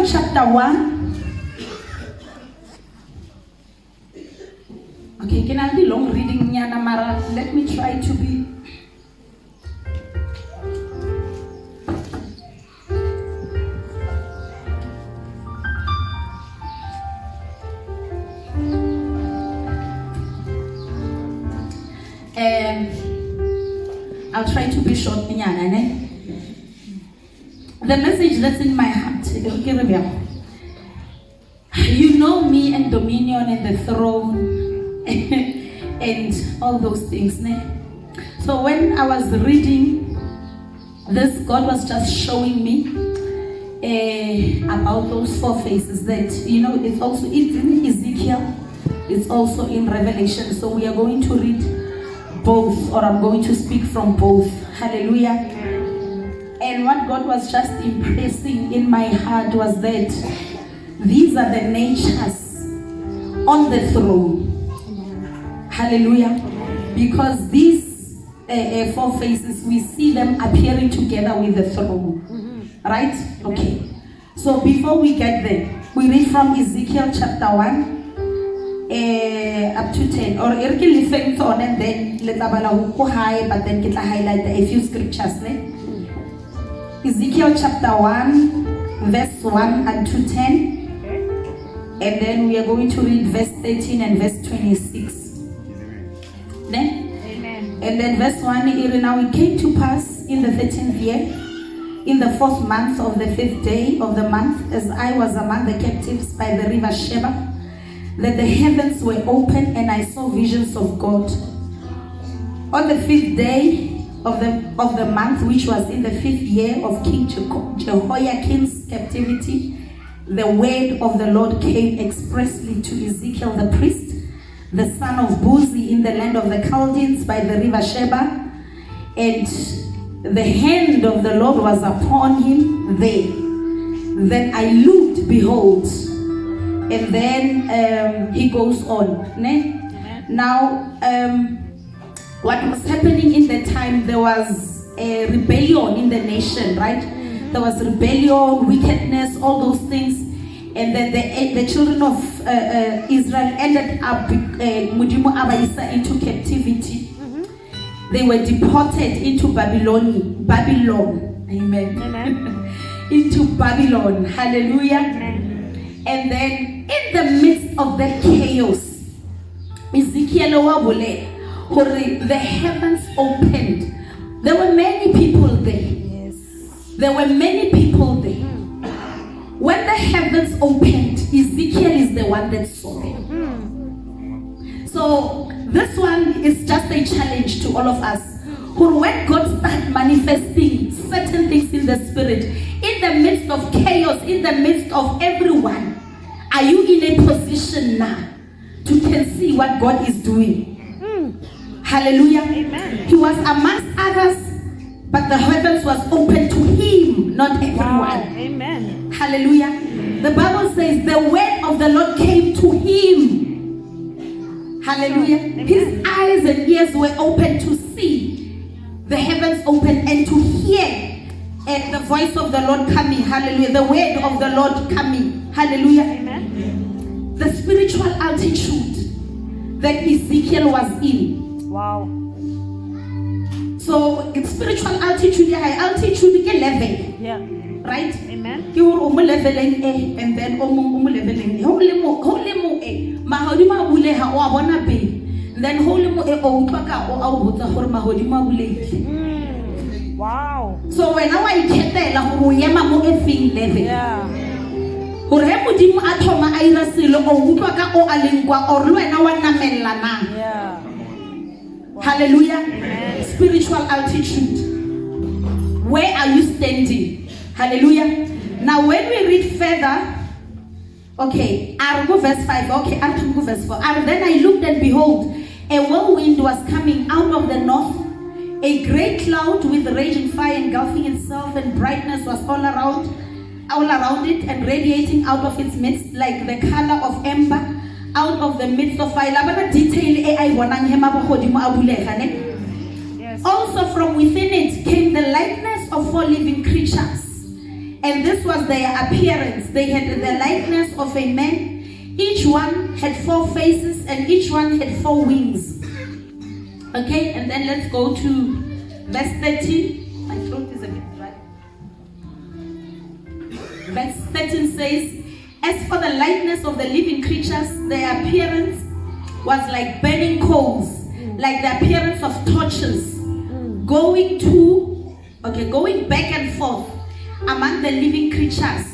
chapter 1. Okay, can I be long reading Nyana Mara? Let me try to be. I'll try to be short. The message that's in my heart. You know me and dominion and the throne and all those things. So when I was reading this, God was just showing me about those 4 faces that, it's in Ezekiel, it's also in Revelation. So we are going to read both, or I'm going to speak from both. Hallelujah. And what God was just impressing in my heart was that these are the natures on the throne. Hallelujah. Because these 4 faces, we see them appearing together with the throne. Right? Okay. So before we get there, we read from Ezekiel chapter 1 up to 10. Or and then let's high, but then highlight a few scriptures. Ezekiel chapter 1, verse 1 and to 10. And then we are going to read verse 13 and verse 26. Then? Amen. And then verse 1, now it came to pass in the 13th year, in the 4th month of the 5th day of the month, as I was among the captives by the river Sheba, that the heavens were open and I saw visions of God. On the 5th day of the month, which was in the 5th year of King Jehoiakim's captivity, the word of the Lord came expressly to Ezekiel the priest, the son of Buzi, in the land of the Chaldeans by the river Sheba, and the hand of the Lord was upon him there. Then I looked, behold, and then he goes on. Now, what was happening in that time, there was a rebellion in the nation, right? There was rebellion, wickedness, all those things. And then the children of Israel ended up into captivity. They were deported into Babylon. Amen. Into Babylon. Hallelujah. Amen. And then in the midst of that chaos, Ezekiel the heavens opened. There were many people there. Yes. There were many people there. When the heavens opened, Ezekiel is the one that saw them. So this one is just a challenge to all of us. When God starts manifesting certain things in the spirit, in the midst of chaos, in the midst of everyone, are you in a position now to can see what God is doing? Hallelujah. Amen. He was amongst others, but the heavens was open to him, not everyone. Wow. Amen. Hallelujah. Amen. The Bible says the word of the Lord came to him. Hallelujah. Amen. His eyes and ears were open to see the heavens open and to hear the voice of the Lord coming. Hallelujah. The word of the Lord coming. Hallelujah. Amen. The spiritual altitude that Ezekiel was in. Wow. So it's spiritual altitude, high altitude level. Yeah. Right? Amen. You are leveling A and then leveling holy mo A. Mahodima buleha or abona B. Then holy mo A or Twaka or Abuta or Mahodima bule. Wow. So when I get there, la Huyama mo a thing level. Yeah. Huremudim atoma airasilo or Utwaka or Alingua or Luena Melana. Yeah. Hallelujah. Amen. Spiritual altitude. Where are you standing? Hallelujah. Now when we read further, okay, I'll go verse 5. Okay, I'll go verse 4. Then I looked and behold, a whirlwind was coming out of the north. A great cloud with raging fire engulfing itself, and brightness was all around it, and radiating out of its midst like the color of amber. Out of the midst of fire. Yes. Also from within it came the likeness of 4 living creatures. And this was their appearance. They had the likeness of a man. Each one had 4 faces and each one had 4 wings. Okay, and then let's go to verse 13. My throat is a bit dry. Verse 13 says, as for the likeness of the living creatures, their appearance was like burning coals, like the appearance of torches, going back and forth among the living creatures.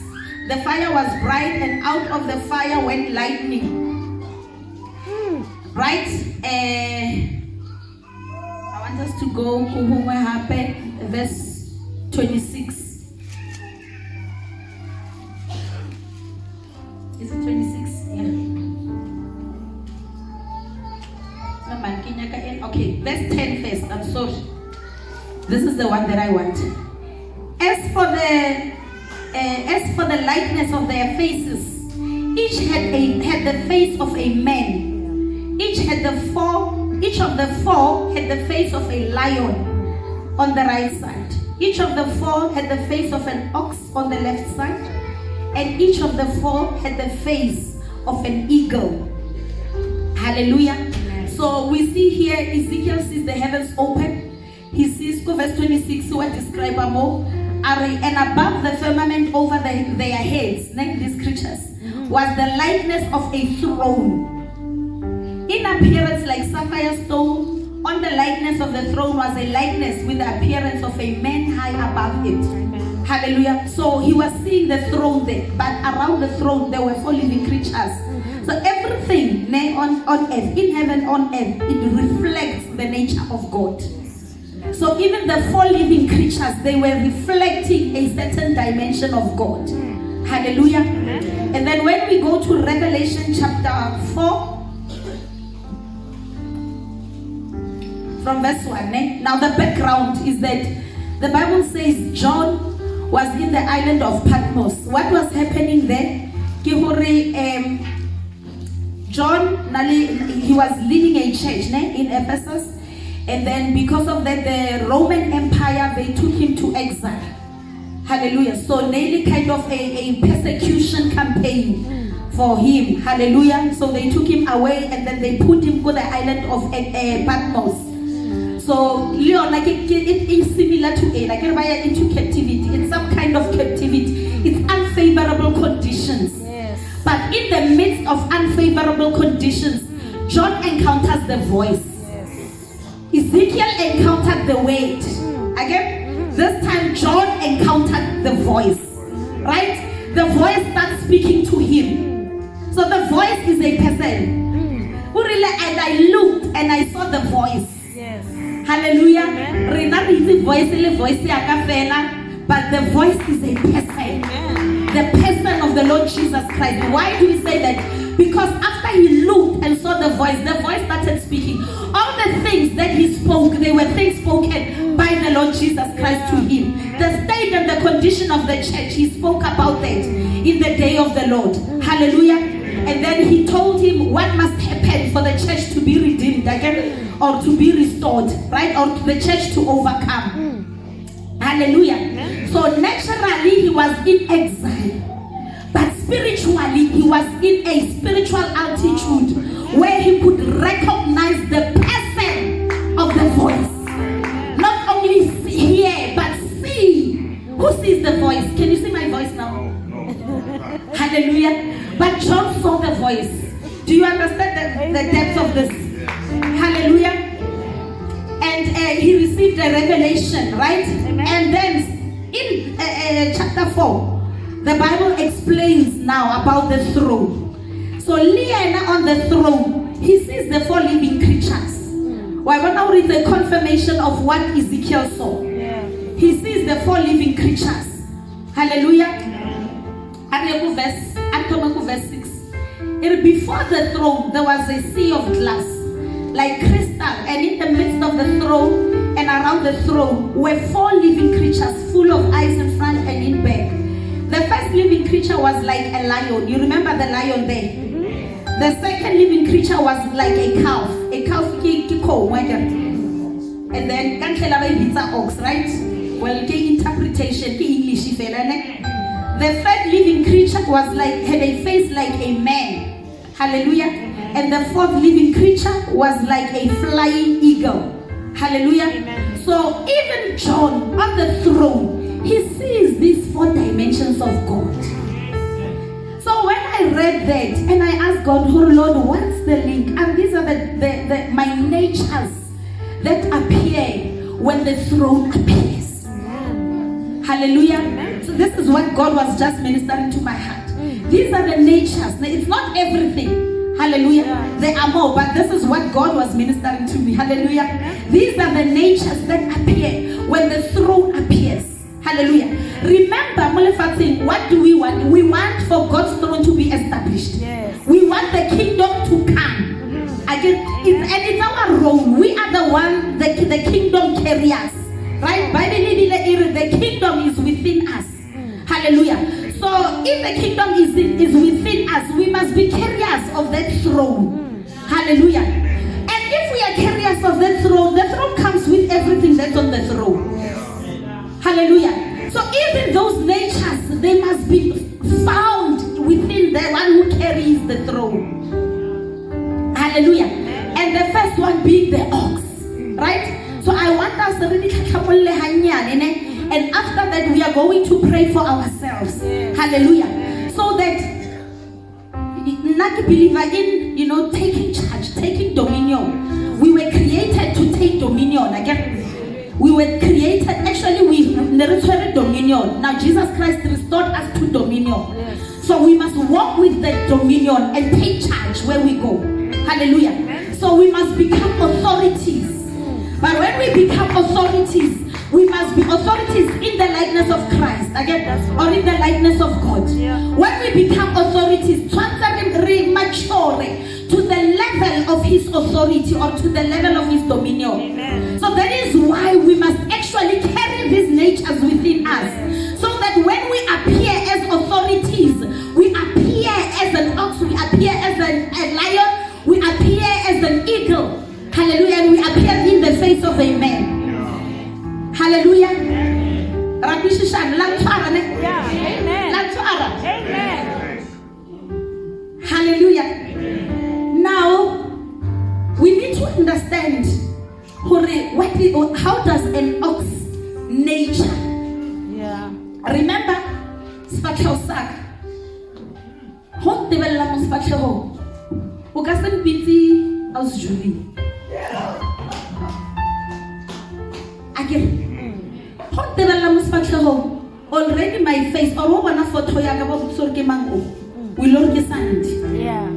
The fire was bright, and out of the fire went lightning. Right? I want us to go to verse 26. Is it 26? Yeah. Okay, verse 10 first. I'm sorry. This is the one that I want. As for the likeness of their faces, each had the face of a man. Each of the four had the face of a lion on the right side. Each of the 4 had the face of an ox on the left side. And each of the 4 had the face of an eagle. Hallelujah. Amen. So we see here Ezekiel sees the heavens open. He sees, verse 26, who I describe more. And above the firmament over their heads, like these creatures, was the likeness of a throne. In appearance like sapphire stone, on the likeness of the throne was a likeness with the appearance of a man high above it. Amen. Hallelujah. So he was seeing the throne there, but around the throne there were 4 living creatures. So everything on earth, in heaven, on earth, it reflects the nature of God. So even the 4 living creatures, they were reflecting a certain dimension of God. Hallelujah. And then when we go to Revelation chapter 4, from verse 1, now the background is that the Bible says John was in the island of Patmos. What was happening there? John, he was leading a church in Ephesus. And then because of that, the Roman Empire, they took him to exile. Hallelujah. So nearly kind of a persecution campaign for him. Hallelujah. So they took him away and then they put him to the island of Patmos. So Leon, like it is similar to like into captivity. It's some kind of captivity. It's unfavorable conditions. Yes. But in the midst of unfavorable conditions, John encounters the voice. Ezekiel encountered the weight. Again, this time John encountered the voice. Right? The voice starts speaking to him. So the voice is a person. And I looked and I saw the voice. Yes. Hallelujah. But the voice is a person. The person of the Lord Jesus Christ. Why do we say that? Because after he looked and saw the voice started speaking. All the things that he spoke, they were things spoken by the Lord Jesus Christ to him. The state and the condition of the church, he spoke about that in the day of the Lord. Hallelujah. And then he told him what must happen for the church to be redeemed again, or to be restored, right? Or the church to overcome. Hallelujah. So naturally he was in exile. But spiritually, he was in a spiritual altitude where he could recognize the person of the voice. Not only hear, but see. Who sees the voice? Can you see my voice now? Hallelujah. But John saw the voice. Do you understand the depth of this? Hallelujah. And he received a revelation, right? Amen. And then in chapter 4, the Bible explains now about the throne. So Liana on the throne, he sees the 4 living creatures. Well, I want to read the confirmation of what Ezekiel saw. Yeah. He sees the 4 living creatures. Hallelujah. Verse 6. Before the throne, there was a sea of glass, like crystal, and in the midst of the throne and around the throne were 4 living creatures full of eyes in front and in back. The first living creature was like a lion. You remember the lion there? The second living creature was like a calf. A calf, and then ox, right? Well, interpretation, English. the third living creature had a face like a man. Hallelujah. Amen. And the fourth living creature was like a flying eagle. Hallelujah. Amen. So even John on the throne, he sees these 4 dimensions of God. So when I read that and I asked God, oh Lord, what's the link? And these are the my natures that appear when the throne appears. Hallelujah. Amen. So this is what God was just ministering to my heart. These are the natures. It's not everything. Hallelujah. Yeah. There are more, but this is what God was ministering to me. Hallelujah. Amen. These are the natures that appear when the throne appears. Hallelujah. Remember, what do we want? We want for God's throne to be established. Yes. We want the kingdom to come. Again, and it's our role. We are the one, the kingdom carriers. Right? The kingdom is within us. Hallelujah. So if the kingdom is within us, we must be carriers of that throne. Hallelujah. And if we are carriers of that throne, the throne comes with everything that's on the throne. Hallelujah. So even those natures, they must be found within the one who carries the throne. Hallelujah. And the first one being the ox. Right? So I want us to really and after that we are going to pray for ourselves. Hallelujah. So that not a believer in taking charge, taking dominion. We were created to take dominion. Again, we were created, actually we inherited dominion. Now Jesus Christ restored us to dominion. Yes. So we must walk with that dominion and take charge where we go. Hallelujah. Amen. So we must become authorities. But when we become authorities, we must be authorities in the likeness of Christ. Again, or in the likeness of God. Yeah. When we become authorities, mature to the level of his authority or to the level of his dominion. Amen. So that is why we must actually carry these natures within us. So that when we appear as authorities, we appear as an ox, we appear as a lion, we appear as an eagle. Hallelujah. And we appear in the face of a man. Yeah. Hallelujah. Amen. Amen. Hallelujah. Amen. Now, we need to understand how does an ox nature? Yeah. Remember, Spatchosak. Hot develop Spatcho. Who doesn't busy as Julie? Again, hot develop Spatcho. Already my face, or one of photo will not sand. Yeah.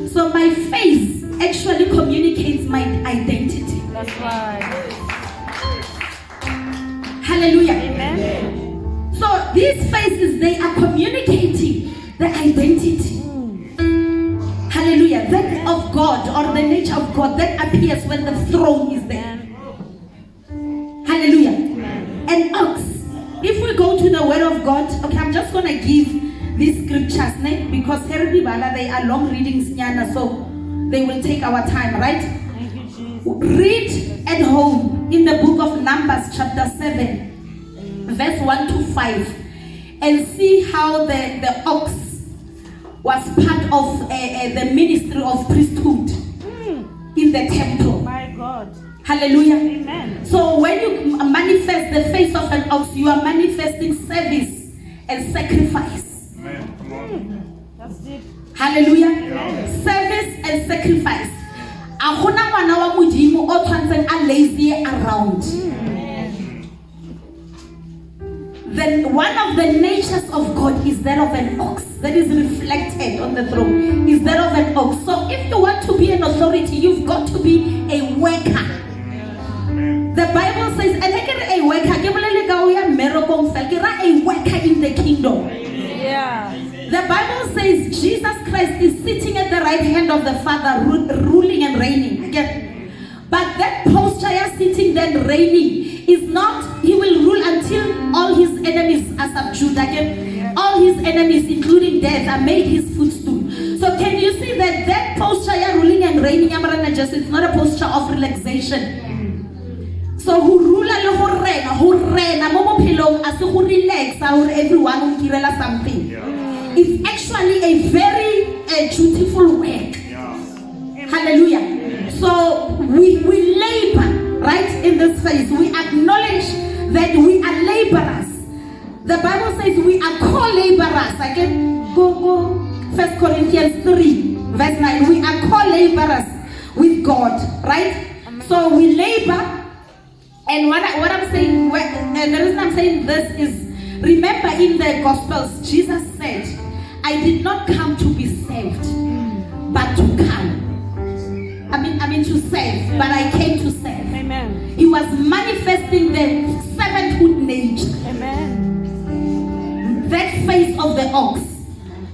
So my face actually communicates my identity. That's right. Hallelujah. Amen. So these faces, they are communicating the identity. Hallelujah. That of God or the nature of God that appears when the throne is there. Hallelujah. Amen. And ox. If we go to the word of God, okay, I'm just going to give these scriptures because they are long readings, so they will take our time, right? Thank you, Jesus. Read at home in the book of Numbers chapter 7 verse 1 to 5 and see how the ox was part of the ministry of priesthood in the temple. My God. Hallelujah. Amen. So when you manifest the face of an ox, you are manifesting service and sacrifice. Amen. That's it. Hallelujah. Amen. Service and sacrifice. Ahona wana wa modimo o tshwantseng a lazy around. Then one of the natures of God is that of an ox that is reflected on the throne. Is that of an ox. So if you want to be an authority, you've got to be a worker. The Bible says, a worker in the kingdom. Yeah. The Bible says Jesus Christ is sitting at the right hand of the Father, ruling and reigning. Again. But that posture sitting then reigning is not, he will rule until all his enemies are subdued. Again. Yeah. All his enemies, including death, are made his footstool. So can you see that posture ruling and reigning, it's not a posture of relaxation. So who rule le ho rena mo bophelong a se go relax or everyone o kirela something. It's actually a very dutiful work. Hallelujah. So we labor, right, in this phase. We acknowledge that we are laborers. The Bible says we are co-laborers. Again, go 1 Corinthians 3, verse 9. We are co-laborers with God, right? So we labor. And what I'm saying, the reason I'm saying this is, remember in the Gospels, Jesus said, I did not come to be saved, but to come. I mean to save, but I came to save. Amen. He was manifesting the servanthood nature. Amen. That face of the ox.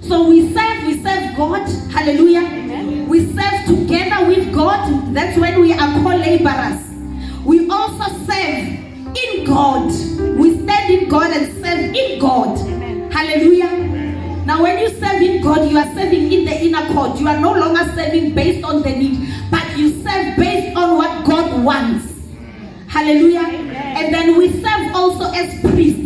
So we serve God. Hallelujah. Amen. We serve together with God. That's when we are co-laborers. We also serve in God. We stand in God and serve in God. Amen. Hallelujah. Now when you serve in God, you are serving in the inner court. You are no longer serving based on the need, but you serve based on what God wants. Hallelujah. Amen. And then we serve also as priests,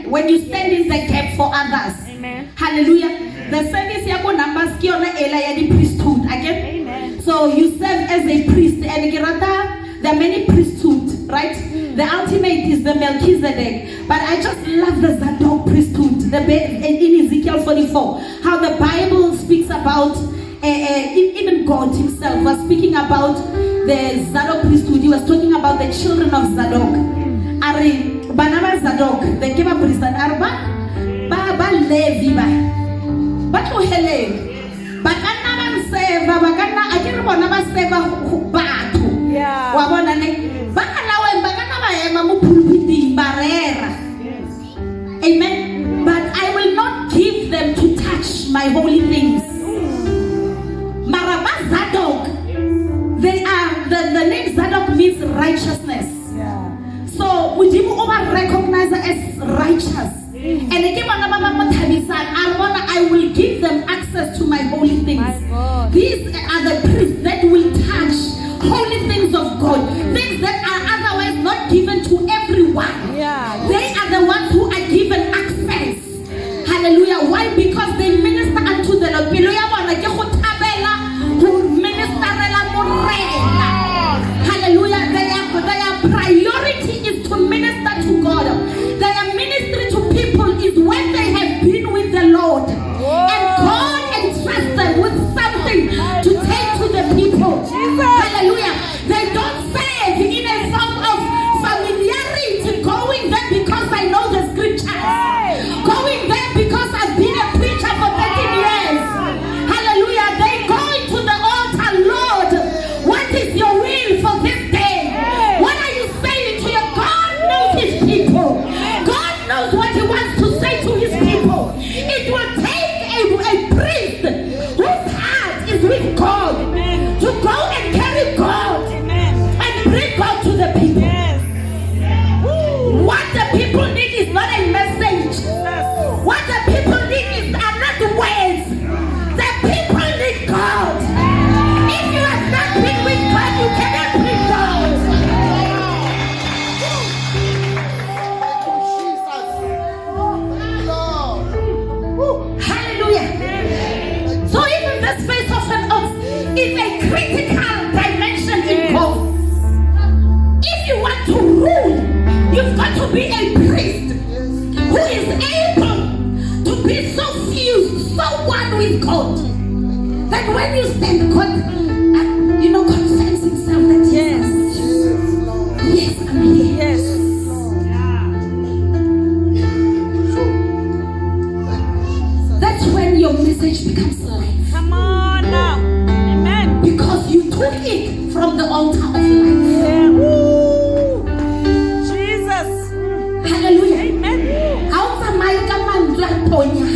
when you stand in the gap for others. Amen. Hallelujah. Amen. The service yako numbers ki yona ela ya di priesthood again. Amen. So you serve as a priest, and there are many priesthood, right? The ultimate is the Melchizedek, but I just love the Zadok priesthood. In Ezekiel 44, how the Bible speaks about even God Himself was speaking about the Zadok priesthood. He was talking about the children of Zadok. Are banaba Zadok, the Keba priest and Arba. Ba Levi ba tlohele ba kana ba nseva ba kana a ke re bona ba seva batho wa bona ne ba kana ba kana ba ema mo pulpiting ba rera. Amen. But I will not give them to touch my holy things. Maraba Zadok, they are the name Zadok means righteousness. So we do recognize as righteous. And again, I will give them access to my holy things. These are the priests that will touch holy things of God, things that are otherwise not given to everyone. They are the ones who are given access. Hallelujah. Why? Because they minister unto the Lord. Hallelujah. Their priority is to minister to God. Their ministry to people is when they have been with the Lord. And God entrusts them with something to take to the people. Hallelujah. They don't serve in a form of familiarity, going there because I know the scriptures. Going there because I've been a preacher for 13 years. Hallelujah. They go into the altar, Lord, what is your will for this day? What are you saying to your God? Knows His people. God knows what He wants to say to His people. It will take a priest whose heart is with God to go and carry God and bring God to the people. What the people need is not a message. What the people need are not words. The people need God. If you have not been with God, you cannot bring God. Hallelujah. So even the space of an ox is a critical dimension in God. If you want to rule, you've got to be a priest who is able to be so fused, so one with God, that when you stand, God, God sends Himself that yes, I'm here. That's when your message becomes life. Come on now. Amen. Because you took it from the altar of life. Jesus. Hallelujah. Amen. How am I manzwa tonya?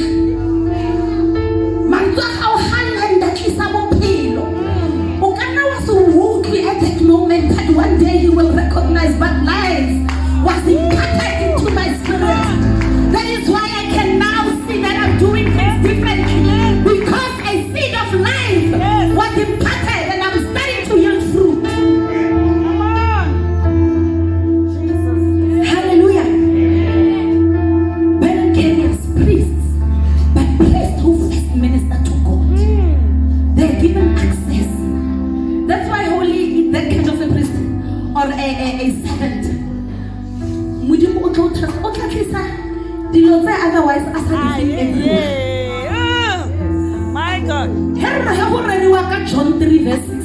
Manzwa how hand that is abopilo. Ukana was woundly at that moment, but one day you will recognize but life was imparted into my spirit. That is why I can now see that I'm doing things differently. Because a seed of life was imparted and I'm starting to yield fruit. Come on. otherwise I start everywhere. My God. John 3 verse 16.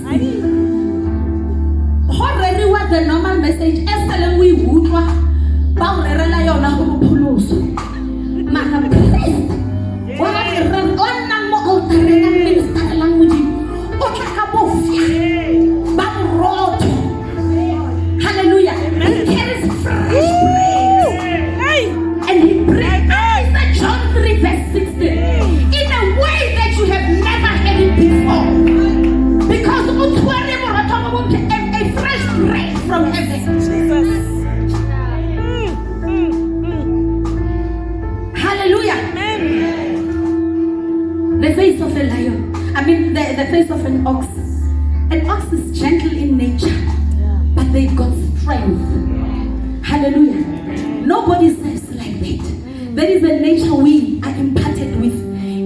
Already what the normal message is telling we would hallelujah. He carries fresh praise. And he prays John 3 verse 16 in a way that you have never heard it before. Because a fresh breath from heaven. Jesus. Hallelujah. The face of a lion. The face of an ox. An ox is gentle in nature, but they've got strength. Hallelujah. Nobody says like that. There is a nature we are imparted with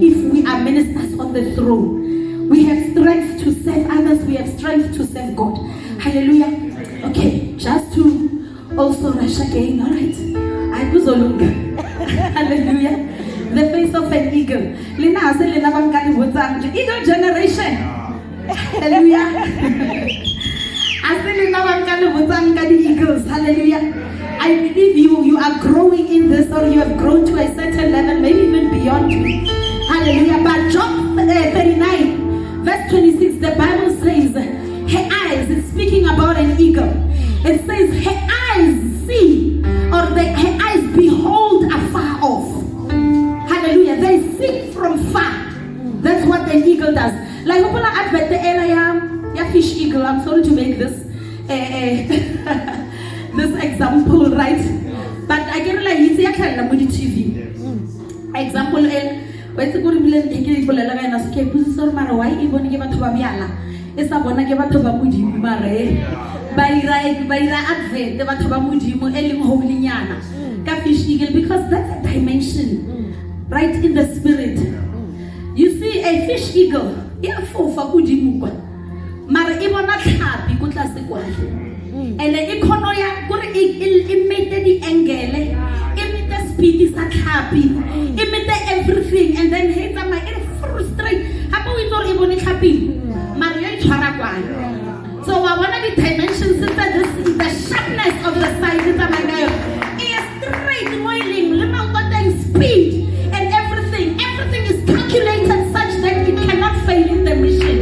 if we are ministers on the throne. We have strength to serve others. We have strength to serve God. Hallelujah. Okay, just to also rush again. All right. I was all hallelujah. The face of an eagle. Eagle generation. Hallelujah. Eagles. Hallelujah. I believe you are growing in this, or you have grown to a certain level, maybe even beyond me. Hallelujah. But Job 39 verse 26, the Bible says her eyes, is speaking about an eagle. It says her eyes see, or her eyes behold afar off. Hallelujah. They see from far. That's what an eagle does. Like open an advert the area, fish eagle. I'm sorry to make this this example, right? But I can like it's a kind of TV. Example when the good million take people and escape so why even give a tobabiala. It's a bona give a tobamudi mare. By advert, the Batabamudi Elim Holiana. Fish eagle, because that's a dimension. Right in the spirit. You see a fish eagle, yeah, for Fakudimukwa. Mara Ibona happy, good last and the econoya, good imitate the angele, imitate speed is not happy, imitate everything, and then hate them my frustrate. How about we don't even happy? Maria Charagwan. So I want to be dimensions that the sharpness of the sight is a man. Is straight, moiling, limited speed, and everything. Everything is calculated such that it cannot fail in the mission.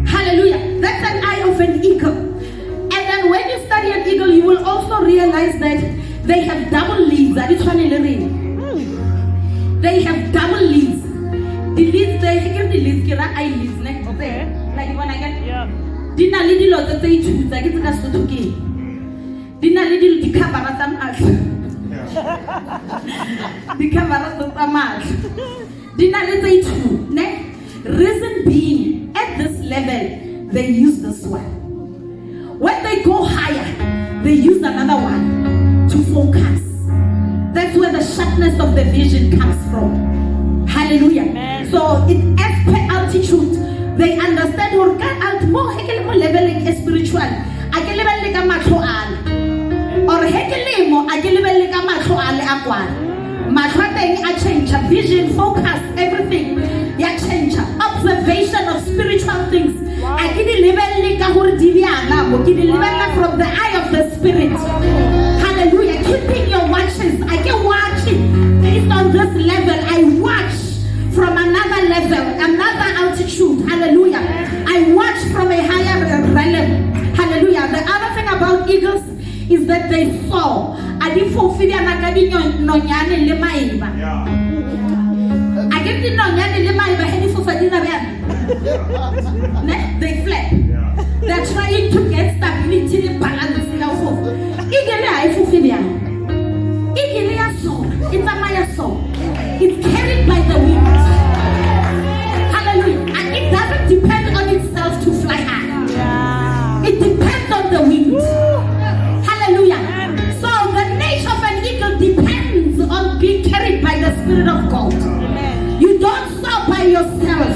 Hallelujah. That's an eye of an eagle. And then when you study an eagle, you will also realize that they have double leaves. That is funny living. They have double leaves. The leaves, they give the leaves, eye leaves, okay? Like when I get dinner little of the say choose, I get the so to give. Dinner little the camera the camera so much. Dinner little two, ne? Reason being, at this level, they use this one. When they go higher, they use another one to focus. That's where the sharpness of the vision comes from. Hallelujah. Amen. So it as per altitude, they understand or get out more leveling spiritual. I can level like a mathoal. Or hekelemo, I can level like a mathoal aquan. Mathoal I change vision, focus, everything. Ya change observation of spiritual things. I can level like a hurdiviana, from the eye of the spirit. Hallelujah. Keeping your watches. I can watch it based on this level. I watch from another level, another altitude. Hallelujah. I watch from a higher realm. Hallelujah. The other thing about eagles is that they soar. I didn't fulfill nonyane lemaiba. I get the nonyane lemaiba heading for Fadina. They flap. They're trying to get stability and balance. Eagle I fulfill. Eagle soar. It's a Maya soar. It's carried by the wind. Hallelujah. And it doesn't depend on itself to fly high. Yeah. It depends on the wind. Hallelujah. So the nature of an eagle depends on being carried by the Spirit of God. Amen. You don't soar by yourself.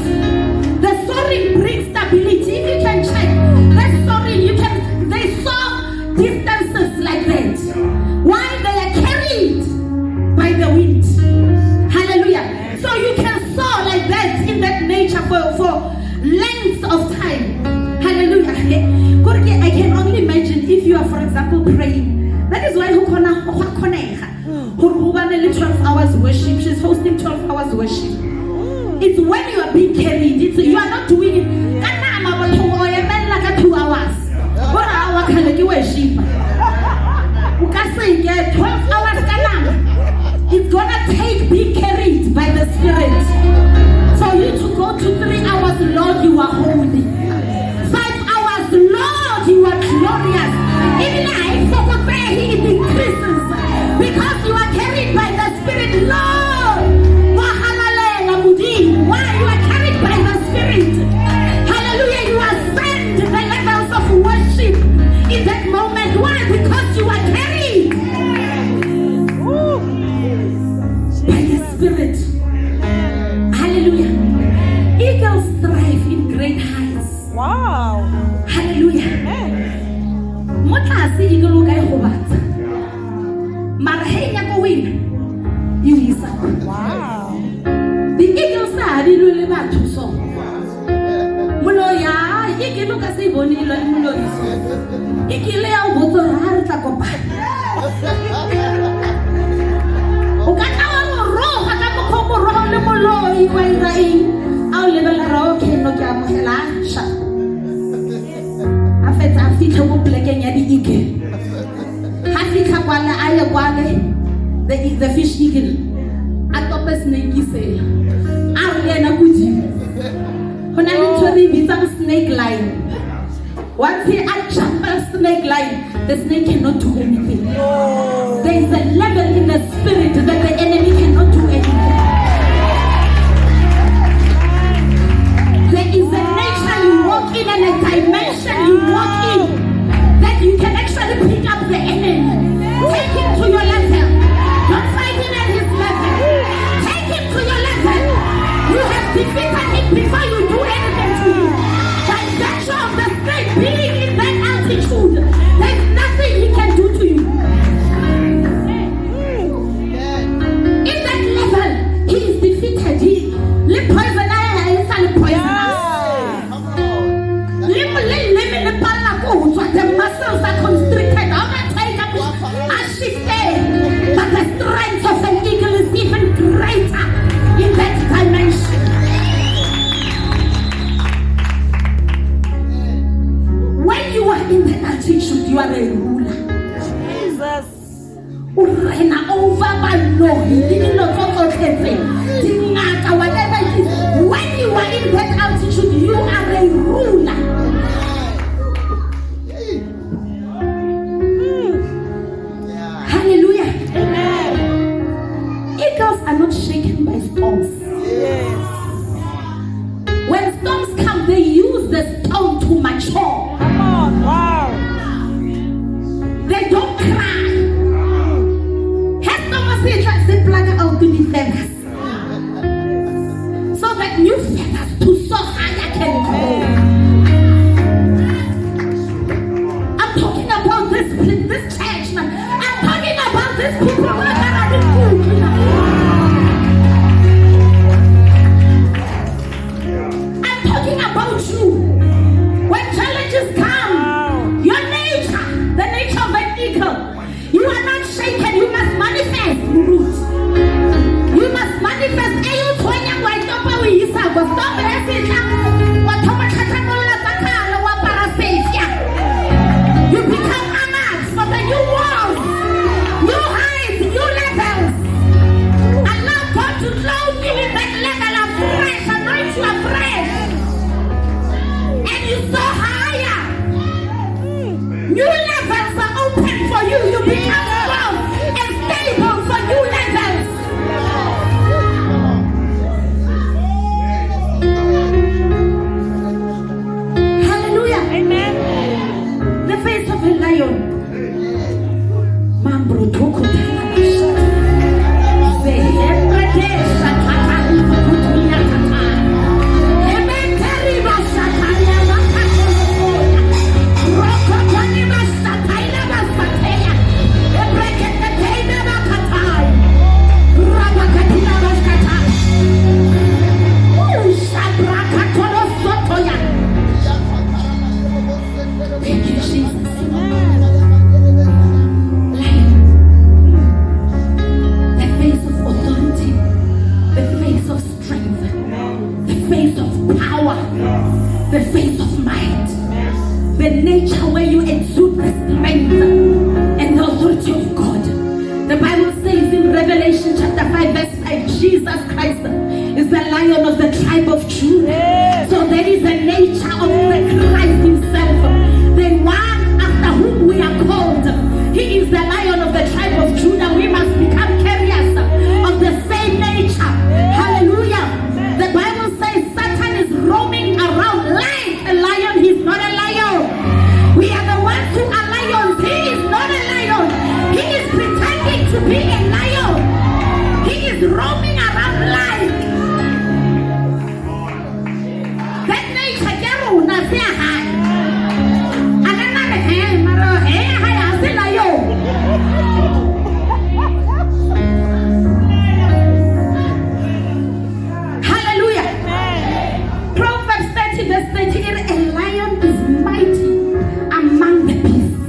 The soaring brings stability. If you can check, the soaring, they soar distances like that. Why? They are carried So you can soar like that in that nature for lengths of time. Hallelujah. I can only imagine if you are, for example, praying. That is why 12 hours worship. She's hosting 12 hours worship. It's when you are being carried. You are not doing it. 2 hours. 12 hours. It's gonna take being carried by the Spirit. For you to go to 3 hours, Lord, you are holy. 5 hours, Lord, you are glorious. Even I forgot where it increases because you are carried by the Spirit, Lord. Why you are carried by the Spirit? Hallelujah, you ascend the levels of worship in that moment. Why? Because you are carried by the Spirit. Hallelujah. Eagles thrive in great heights. Wow. Hallelujah. Motasi eagle guy hobat. Marhenya go win. You is up. Wow. The eagles are really bad to so. Muloya, eagle ka say boni lo mulo iso. Ikile au boto harta kopa. Ukata wa roho kama komo roho le mulo iwa irai. Au le bala roho keno kya mohela sha. Afeta afita wo plekeng ya di eagle. Hafika kwala aye kwale the fish eagle. Atope snake isela. Arena kuji. Hona literally bitsa snake line. Once he jump a snake line, the snake cannot do anything. There is a level in the spirit that the enemy cannot do anything. There is a nature you walk in and a dimension you walk in that you can actually pick up the enemy. Take him to your level. Don't fight him at his level. Take him to your level. You have defeated him before you do anything to him. By virtue of the spirit being in that altitude, there's nothing he can do to you. In that level, he is defeated. He poison the muscles are constricted. Are shifted. But the strength of an eagle is even greater in that dimension. When you are in the altitude, you are a ruler. Jesus. Over by law, whatever it is. When you are in that altitude, you are a ruler. Hallelujah. Amen. Eagles are not shaken by storms. Yes. When storms come, they use the storm to mature. Come on. Wow. They don't cry. Has Thomas said the plug out to the feathers. So that new feathers to soar higher can grow. I'm talking about this church man. I'm talking about these people who are in food. I'm talking about you. When challenges the faith of might, the nature where you exude the strength and the authority of God. The Bible says in Revelation chapter 5 verse 5, Jesus Christ is the Lion of the tribe of Judah. So there is a nature of the Christ himself, the one after whom we are called. He is the Lion of the tribe of Judah. We must become carriers of the same nature. Hallelujah. The Bible says Satan is roaming around like a lion. He's not a lion. We are the ones who are lions. He is not a lion. He is pretending to be a lion. He is roaming around like that nature. Hallelujah. Proverbs 30 verse 38, a lion is mighty among the beasts.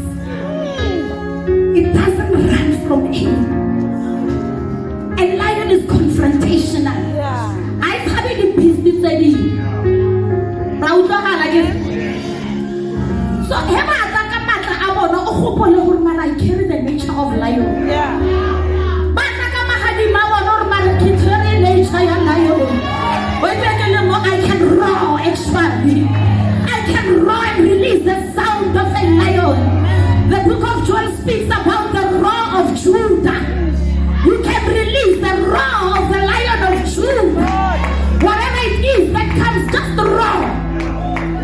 It doesn't run from any. A lion is confrontational. I carry the beast inside you. So I carry the nature of lion. I can roar extremely. I can roar and release the sound of a lion. The book of Joel speaks about the roar of Judah. You can release the roar of the Lion of Judah. Whatever it is that comes, just roar.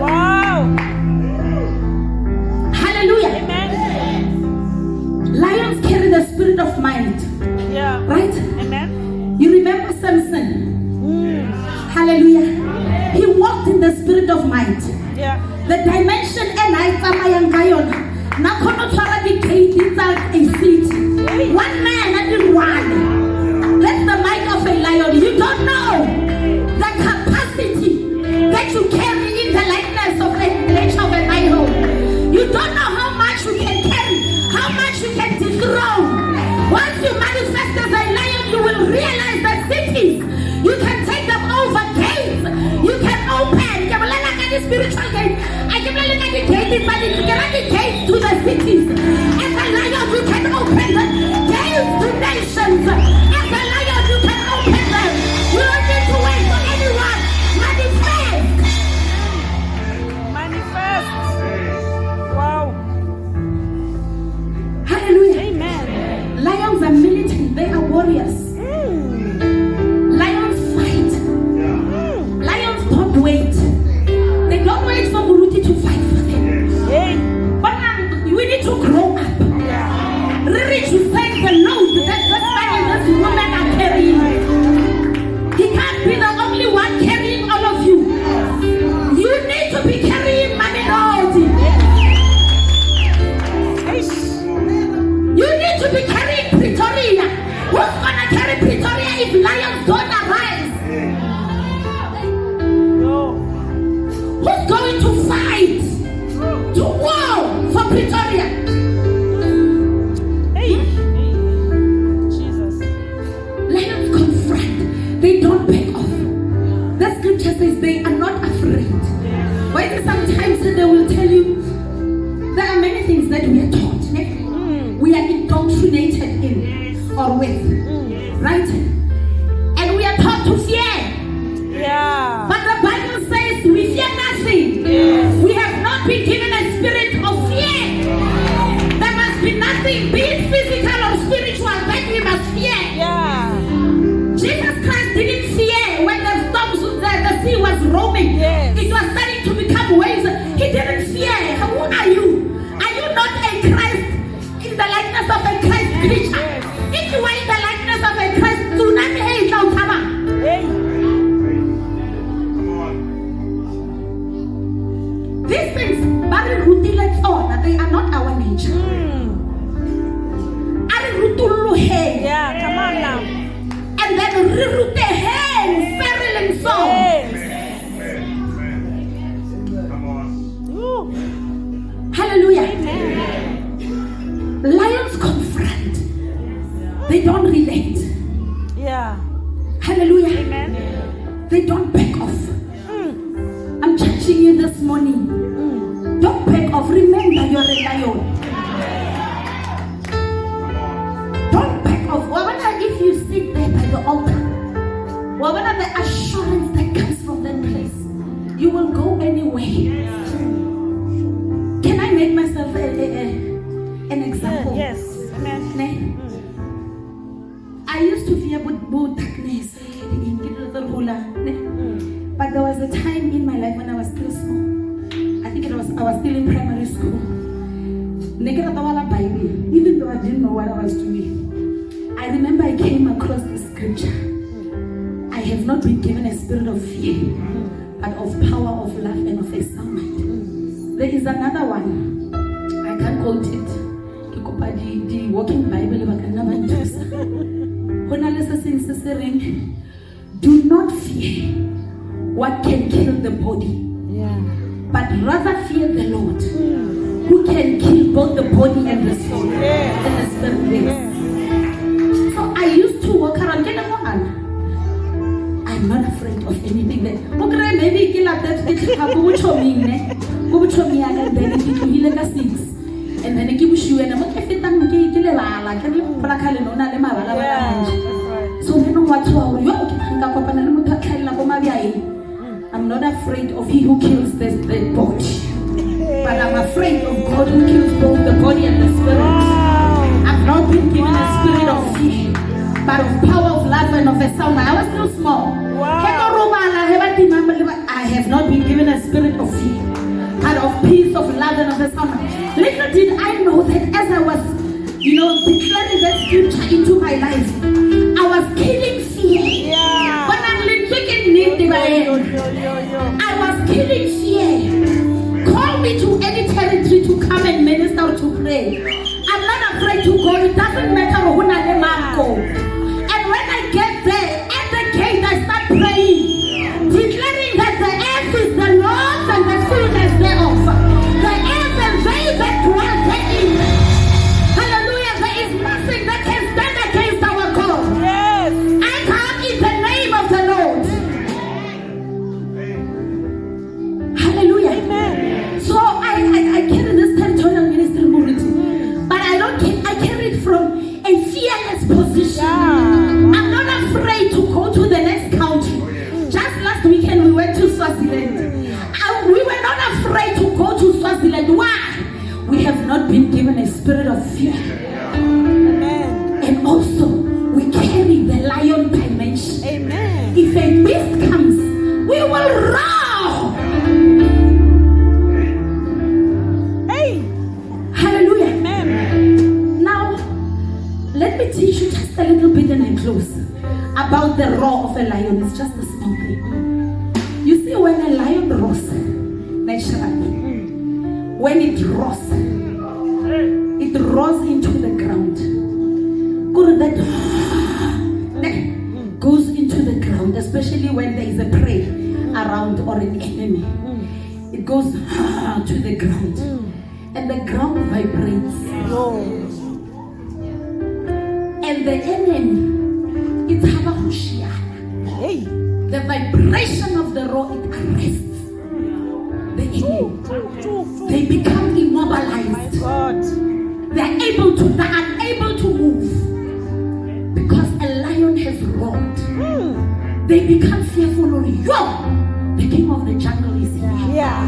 Wow. Hallelujah. Amen. Lions carry the spirit of might. Yeah. Right? Amen. You remember Samson? Hallelujah. He walked in the spirit of might. Yeah. The dimension and I tsamayang ka yona. Nakono tshwara di-gate tsa a city. One man and one. That's the might of a lion. You don't know the capacity that you carry in the likeness of a nature of a lion. You don't know how much you can carry, how much you can dethrone. Once you manifest as a lion, you will realize that cities, you can take them over gates. You can open. Spiritual gate. I can look at the gates, but you can the gates to the cities. As a lion, you can open the gates to nations. As a lion, you can open them. You don't need to wait for anyone. Manifest. Wow. Hallelujah. Amen. Lions are militant. They are warriors. Lions fight. Lions don't wait. They don't wait for Muruti to fight for them. But we need to grow up. Really to thank the Lord that this man and this woman are carrying. He can't be the only one carrying all of you. You need to be carrying minority. You need to be carrying Pretoria. Who's gonna carry Pretoria if lions don't arise? Who's going to fight to war for Pretoria? Hey. Jesus. Lions confront. They don't back off. The scripture says they are not afraid. Why is it sometimes they will tell you there are many things that we are taught. We are indoctrinated in or with. Right? And we are taught to fear. Yeah. But the Bible says we fear nothing. We have not been given a spirit of fear. There must be nothing, be it physical or spiritual, that we must fear. Yeah. Jesus Christ didn't fear when the storms, the sea was roaming. Yes. It was starting to become waves. He didn't fear. Who are you? Are you not a Christ in the likeness of a Christ creature? Yes. If you are in the likeness of a Christ, tsunami is now coming. Hey. These things, they are not our nature. Yeah, come on now. And then reroute hand, feral soul. Hallelujah. Amen. Lions confront. They don't relate. Yeah. Hallelujah. Amen. They don't back off. I'm judging touching you this morning. Don't back off. Remember, you're a lion. Don't back off. If you sit there by the altar, the assurance that comes from that place, you will go anywhere. Can I make myself an example? Yes. Amen. I used to fear about darkness. But there was a time in my life when I was still small. I think I was still in primary school. Even though I didn't know what I was doing. I remember I came across the scripture. I have not been given a spirit of fear, but of power, of love, and of a sound mind. There is another one. I can't quote it. The Walking Bible. Do not fear what can kill the body, but rather fear the Lord, who can kill both the body and the soul and the spirit. So I used to walk around. I'm not afraid of anything. Maybe kill at that and then I give you and I'm okay. So I'm not afraid of he who kills the body, but I'm afraid of God who kills both the body and the spirit. I've not been given a spirit of fear, but of power, of love, and of a sound. I was still small. I have not been given a spirit of fear, but of peace, of love, and of a sound. Little did I know that as I was, declaring that scripture into my life, I was killing fear. When I'm I was killing fear. Call me to any territory to come and minister to pray. I'm not afraid to go. It doesn't matter who I go. And when I get there, at the gate, I start praying, declaring that the earth is the Lord's and the fullness thereof. The earth and they that dwell therein. Hallelujah. There is nothing that can stand against our God. Yes. I come in the name of the Lord. Hallelujah. Amen. So I carry this territorial ministry morality, but I carry it from a fearless position. I'm not afraid to go to the next country. Just last weekend we went to Swaziland. We were not afraid to go to Swaziland. Why? We have not been given a spirit of fear. Amen. And also we carry the lion dimension. Amen. If a beast comes, we will roar. Hey. Hallelujah. Amen. Now, let me teach you just a little bit and I close about the roar of a lion. It's just a small thing. You see, when a lion roars, naturally, when it roars into the ground. That goes into the ground, especially when there is a prey around or an enemy. It goes to the ground, and the ground vibrates. And the enemy, it's Hey. the vibration of the roar, it arrests the enemy. They become immobilized. God. They're unable to move because a lion has roared. They become fearful. Yo, the king of the jungle is here. Yeah.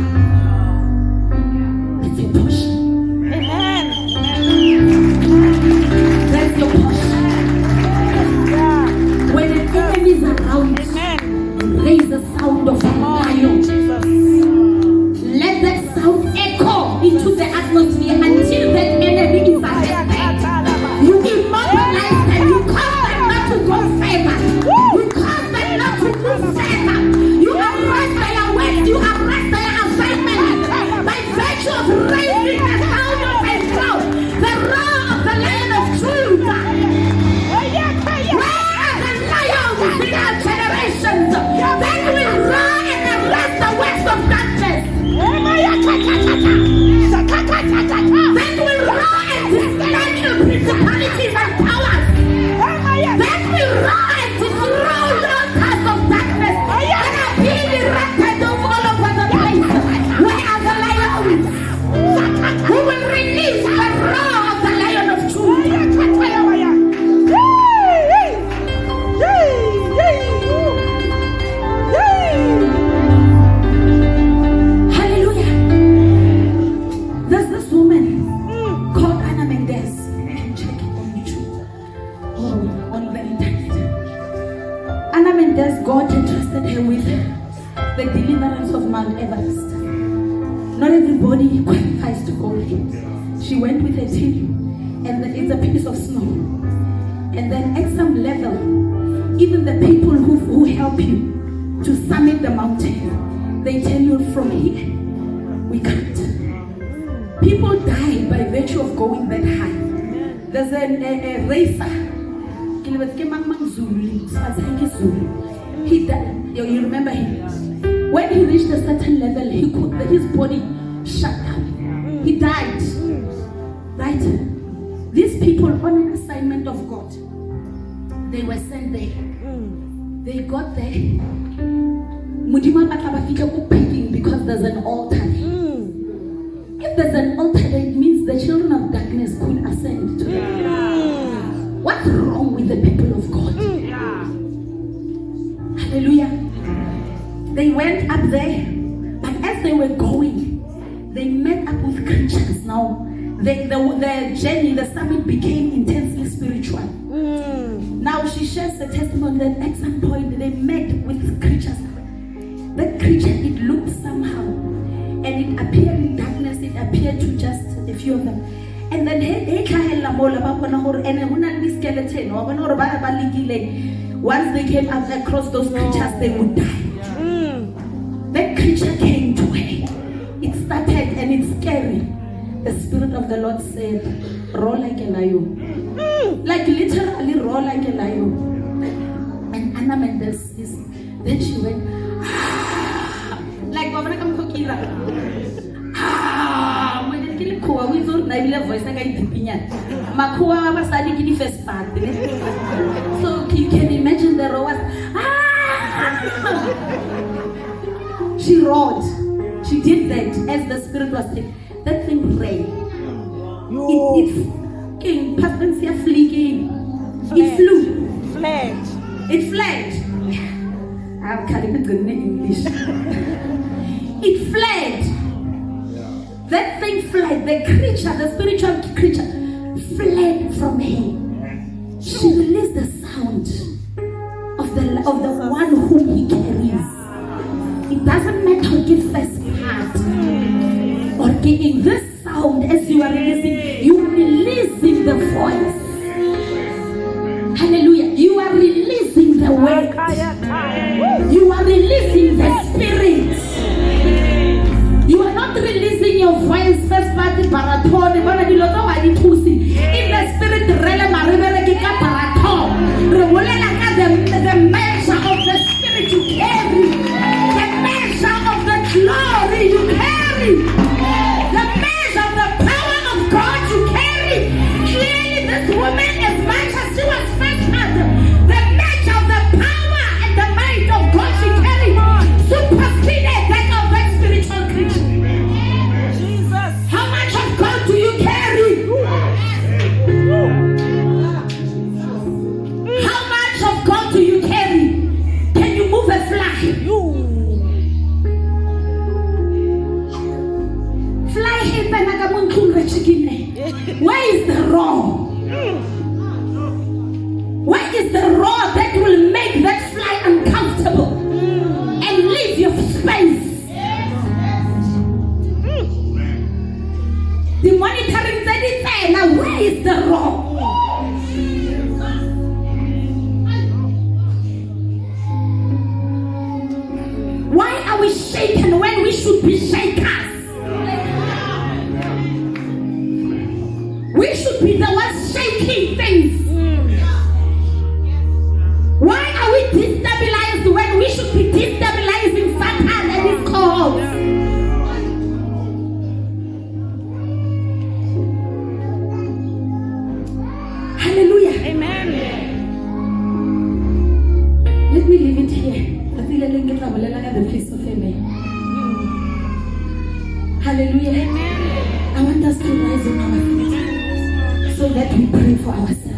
That's your portion. Amen. That's your portion. Yeah. When the enemy is around, Amen. raise the sound of a lion. Jesus. Let that sound echo into the atmosphere until that enemy is arrested. You immobilize them. You cause them not to go further. You cause them not to move further. You arrest their ways. You arrest their assignment by virtue of raising the sound of a crowd, the roar of the Lion of Judah. Where are the lions in our generations? Then we roar and arrest the works of darkness. Then we roar and dismantle principalities and powers. Then we roar and destroy all cast of darkness and are being erected all over the place. Anna Mendes, God entrusted her with the deliverance of Mount Everest. Not everybody qualifies to go there. She went with a team, and it's a piece of snow. And then at some level, even the people who help you to summit the mountain, they tell you from here, we can't. People die by virtue of going that high. There's a racer. He died. You remember him? When he reached a certain level, his body shut down. He died. Right? These people on an assignment of God, they were sent there. They got there. Mudima Batlabafika begging because there's an altar. If there's an altar, it means the children of darkness could ascend to them. What's wrong with the people of God? Hallelujah. They went up there, but as they were going, they met up with creatures. Now, the journey, the summit became intensely spiritual. Now, she shares the testimony that at some point they met with creatures. That creature, it looked somehow, and it appeared in darkness. It appeared to just a few of them. And then once they came up across those creatures, they would die. That creature came to her. It started, and it's scary. The Spirit of the Lord said, roll like a lion. Like literally roll like a lion. And Anna Mendes then she went, like so you can imagine the roars. She roared. She did that as the Spirit was saying. That thing ran. It came past and fleeing. It flew. Fled. It fled. I'm carrying it in English. It fled. That thing fled. The creature, the spiritual creature, fled from her. She released the sound of the one whom he carries. It doesn't matter give first part or giving this sound as you are releasing the voice. Hallelujah. You are releasing the word. You are releasing the spirit. You are not releasing your voice first part baraton. In the spirit realm, the measure of the spirit you carry, the measure of the glory you carry, the measure of the power of God you carry. Clearly, this woman, as much as she was first part, the measure of the power and the might of God she carried superseded that of that spiritual creature. Jesus. How much of God do you carry? How much of God do you carry? Can you move a fly? Fly hit by Nagamun chicken. Where is the raw? Where is the raw that will make that fly uncomfortable and leave your space? The monitoring said it's there. Now where is the raw? Why are we shaken when we should be shakers? We should be the ones shaking things. Why are we destabilized when we should be destabilizing Satan and his cohorts? Hallelujah. Amen. Let me leave it here. The place of amen. Hallelujah. Amen. I want us to rise on our feet so that we pray for ourselves.